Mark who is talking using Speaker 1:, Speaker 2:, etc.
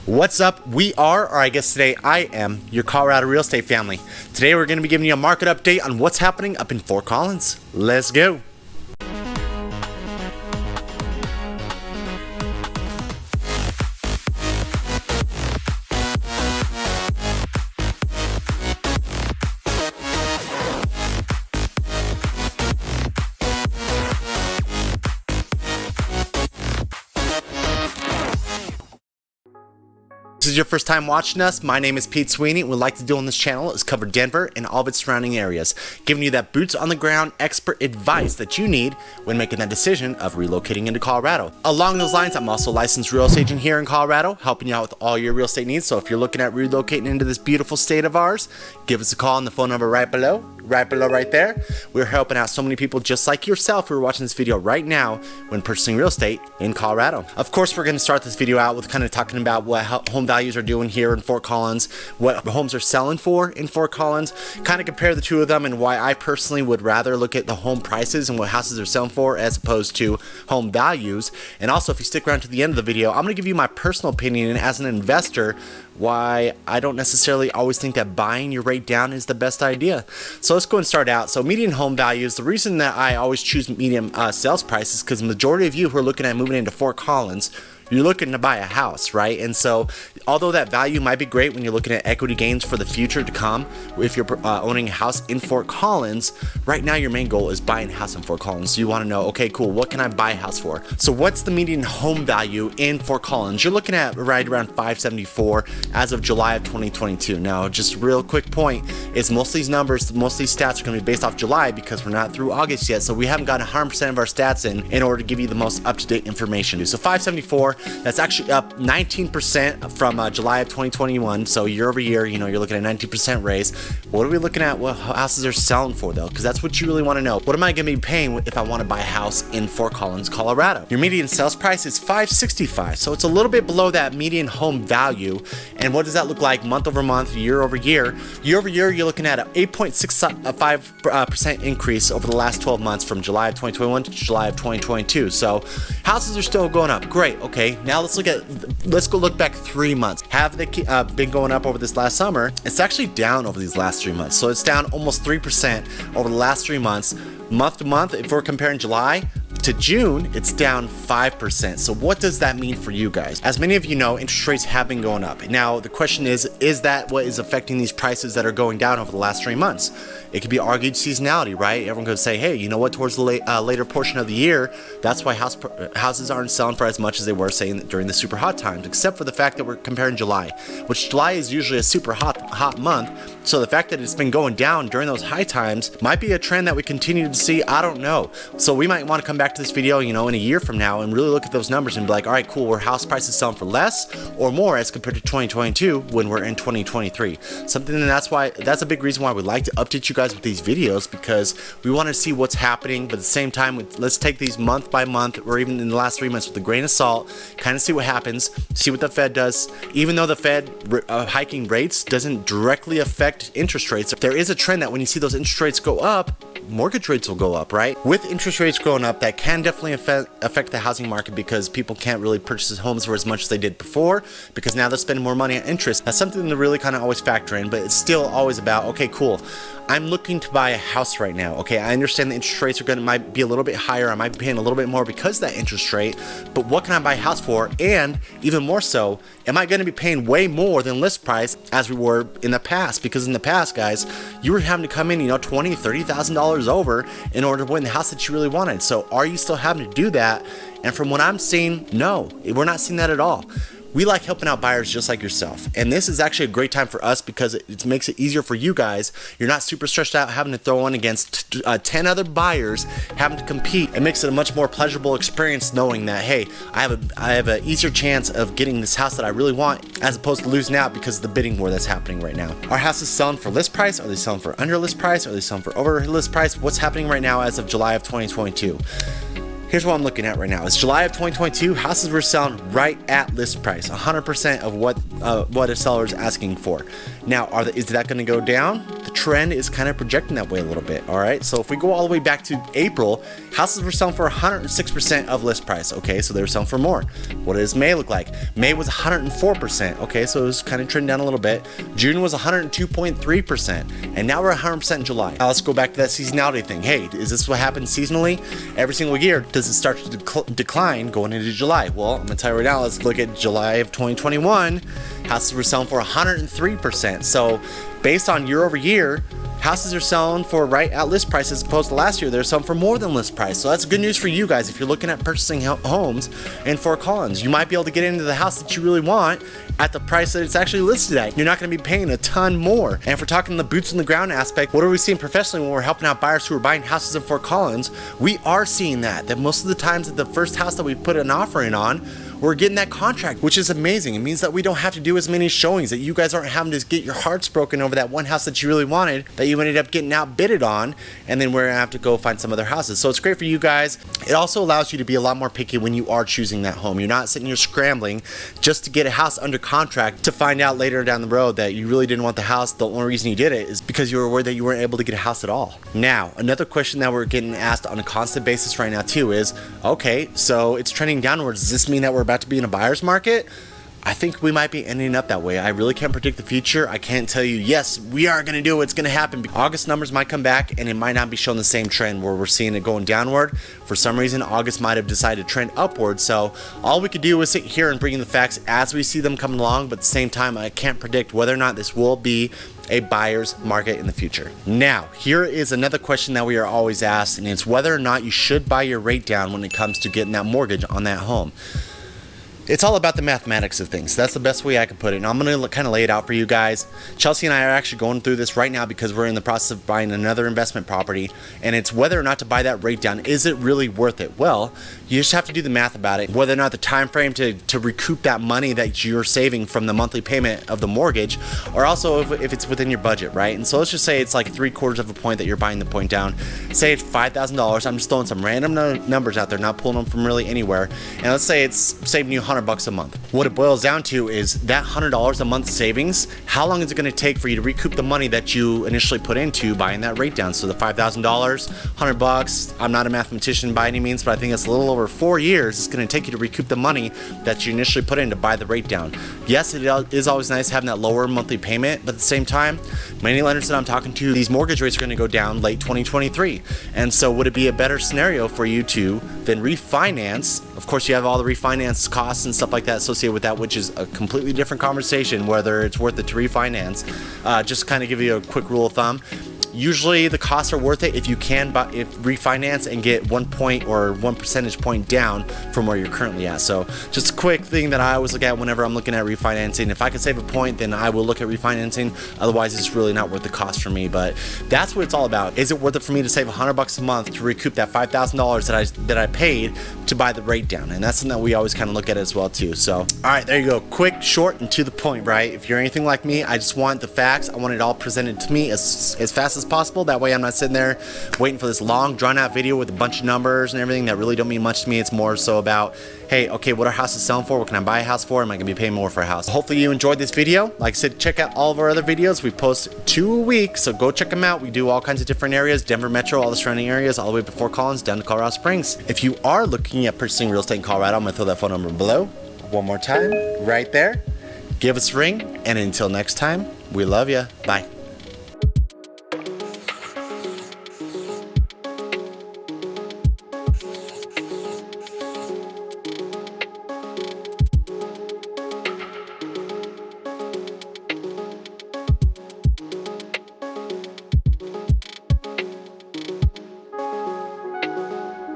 Speaker 1: What's up? We are, or I guess today I am, your Colorado real estate family. Today we're going to be giving you a market update on what's happening up in Fort Collins. Let's go. If this is your first time watching us, my name is Pete Sweeney. What we'd like to do on this channel is cover Denver and all of its surrounding areas, giving you that boots on the ground expert advice that you need when making that decision of relocating into Colorado. Along those lines, I'm also a licensed real estate agent here in Colorado, helping you out with all your real estate needs. So if you're looking at relocating into this beautiful state of ours, give us a call on the phone number right below right there. We're helping out so many people just like yourself who are watching this video right now when purchasing real estate in Colorado. Of course, we're going to start this video out with kind of talking about what home values are doing here in Fort Collins, what homes are selling for in Fort Collins, kind of compare the two of them and why I personally would rather look at the home prices and what houses are selling for as opposed to home values. And also, if you stick around to the end of the video, I'm going to give you my personal opinion as an investor why I don't necessarily always think that buying your rate down is the best idea. So let's go and start out. So median home values, the reason that I always choose median sales prices because the majority of you who are looking at moving into Fort Collins, you're looking to buy a house, right? And so although that value might be great when you're looking at equity gains for the future to come, if you're owning a house in Fort Collins, right now your main goal is buying a house in Fort Collins. So you want to know, okay, cool, what can I buy a house for? So what's the median home value in Fort Collins? You're looking at right around $574 as of July of 2022. Now, just a real quick point is most of these numbers, most of these stats are going to be based off July because we're not through August yet. So we haven't gotten 100% of our stats in order to give you the most up-to-date information. So 574, that's actually up 19% from July of 2021. So year over year, you know, you're looking at 19% raise. What are we looking at? What houses are selling for though? Because that's what you really want to know. What am I going to be paying if I want to buy a house in Fort Collins, Colorado? Your median sales price is $565. So it's a little bit below that median home value. And what does that look like month over month, year over year? Year over year, you're looking at an 8.65% increase over the last 12 months from July of 2021 to July of 2022. So houses are still going up. Great. Okay. Now let's go look back 3 months. Have they been going up over this last summer? It's actually down over these last 3 months. So it's down almost 3% over the last 3 months. Month to month, if we're comparing July to June, it's down 5%. So what does that mean for you guys? As many of you know, interest rates have been going up. Now, the question is that what is affecting these prices that are going down over the last 3 months? It could be argued seasonality, right? Everyone could say, hey, you know what, towards the later portion of the year, that's why houses aren't selling for as much as they were saying during the super hot times, except for the fact that we're comparing July, which July is usually a super hot month. So the fact that it's been going down during those high times might be a trend that we continue to see. I don't know. So we might want to come back to this video, you know, in a year from now and really look at those numbers and be like, all right, cool, were house prices selling for less or more as compared to 2022 when we're in 2023? That's a big reason why we like to update you guys with these videos, because we want to see what's happening, but at the same time, let's take these month by month or even in the last 3 months with a grain of salt, kind of see what happens, see what the Fed does. Even though the Fed hiking rates doesn't directly affect interest rates, there is a trend that when you see those interest rates go up, mortgage rates will go up, right? With interest rates going up, that can definitely affect the housing market because people can't really purchase homes for as much as they did before because now they're spending more money on interest. That's something to really kind of always factor in, but it's still always about, okay, cool, I'm looking to buy a house right now. Okay, I understand the interest rates might be a little bit higher. I might be paying a little bit more because of that interest rate, but what can I buy a house for? And even more so, am I going to be paying way more than list price as we were in the past? Because in the past, guys, you were having to come in, you know, $20,000, $30,000 over in order to win the house that you really wanted. So are you still having to do that? And from what I'm seeing, no, we're not seeing that at all. We like helping out buyers just like yourself. And this is actually a great time for us because it makes it easier for you guys. You're not super stressed out having to throw in against 10 other buyers, having to compete. It makes it a much more pleasurable experience knowing that, hey, I have an easier chance of getting this house that I really want as opposed to losing out because of the bidding war that's happening right now. Are houses selling for list price? Are they selling for under list price? Are they selling for over list price? What's happening right now as of July of 2022? Here's what I'm looking at right now. It's July of 2022. Houses were selling right at list price, 100% of what a seller is asking for. Now, is that going to go down? The trend is kind of projecting that way a little bit. All right, so if we go all the way back to April, houses were selling for 106% of list price. Okay, so they were selling for more. What does May look like? May was 104%. Okay, so it was kind of trending down a little bit. June was 102.3%, and now we're 100% in July. Now let's go back to that seasonality thing. Hey, is this what happens seasonally? Every single year, does it start to decline going into July? Well, I'm gonna tell you right now, let's look at July of 2021. Houses were selling for 103%. So based on year over year, houses are selling for right at list price as opposed to last year. They're selling for more than list price. So that's good news for you guys if you're looking at purchasing homes in Fort Collins. You might be able to get into the house that you really want at the price that it's actually listed at. You're not going to be paying a ton more. And if we're talking the boots on the ground aspect, what are we seeing professionally when we're helping out buyers who are buying houses in Fort Collins? We are seeing that most of the times that the first house that we put an offering on, we're getting that contract, which is amazing. It means that we don't have to do as many showings, that you guys aren't having to get your hearts broken over that one house that you really wanted, that you ended up getting outbidded on, and then we're gonna have to go find some other houses. So it's great for you guys. It also allows you to be a lot more picky when you are choosing that home. You're not sitting here scrambling just to get a house under contract to find out later down the road that you really didn't want the house. The only reason you did it is because you were worried that you weren't able to get a house at all. Now, another question that we're getting asked on a constant basis right now too is, okay, so it's trending downwards. Does this mean that we're about to be in a buyer's market? I think we might be ending up that way. I really can't predict the future. I can't tell you, yes, we are going to do it. It's going to happen. August numbers might come back and it might not be showing the same trend where we're seeing it going downward. For some reason, August might have decided to trend upward. So all we could do is sit here and bring in the facts as we see them coming along. But at the same time, I can't predict whether or not this will be a buyer's market in the future. Now, here is another question that we are always asked, and it's whether or not you should buy your rate down when it comes to getting that mortgage on that home. It's all about the mathematics of things. That's the best way I can put it. And I'm going to kind of lay it out for you guys. Chelsea and I are actually going through this right now because we're in the process of buying another investment property. And it's whether or not to buy that rate down. Is it really worth it? Well, you just have to do the math about it. Whether or not the time frame to recoup that money that you're saving from the monthly payment of the mortgage, or also if it's within your budget, right? And so let's just say it's like 3/4 of a point that you're buying the point down. Say it's $5,000. I'm just throwing some random numbers out there, not pulling them from really anywhere. And let's say it's saving you $100 a month. What it boils down to is that $100 a month savings, how long is it going to take for you to recoup the money that you initially put into buying that rate down? So the $5,000, $100, I'm not a mathematician by any means, but I think it's a little over 4 years it's going to take you to recoup the money that you initially put in to buy the rate down. Yes, it is always nice having that lower monthly payment, but at the same time, many lenders that I'm talking to, these mortgage rates are going to go down late 2023. And so would it be a better scenario for you to then refinance? Of course, you have all the refinance costs and stuff like that associated with that, which is a completely different conversation, whether it's worth it to refinance. Just to kind of give you a quick rule of thumb, usually the costs are worth it if you can refinance and get 1 point or 1 percentage point down from where you're currently at. So just a quick thing that I always look at whenever I'm looking at refinancing. If I can save a point, then I will look at refinancing. Otherwise, it's really not worth the cost for me. But that's what it's all about. Is it worth it for me to save $100 a month to recoup that $5,000 that I paid to buy the rate down? And that's something that we always kind of look at as well too. So, all right, there you go. Quick, short, and to the point, right? If you're anything like me, I just want the facts. I want it all presented to me as fast as possible. That way I'm not sitting there waiting for this long drawn out video with a bunch of numbers and everything that really don't mean much to me. It's more so about, hey, okay, what are houses selling for? What can I buy a house for? Am I gonna be paying more for a house? Hopefully you enjoyed this video. Like I said, check out all of our other videos. We post 2 a week, so go check them out. We do all kinds of different areas, Denver Metro, all the surrounding areas, all the way up to Fort Collins, down to Colorado Springs. If you are looking at purchasing real estate in Colorado, I'm gonna throw that phone number below one more time, right there. Give us a ring, and until next time, we love you. Bye.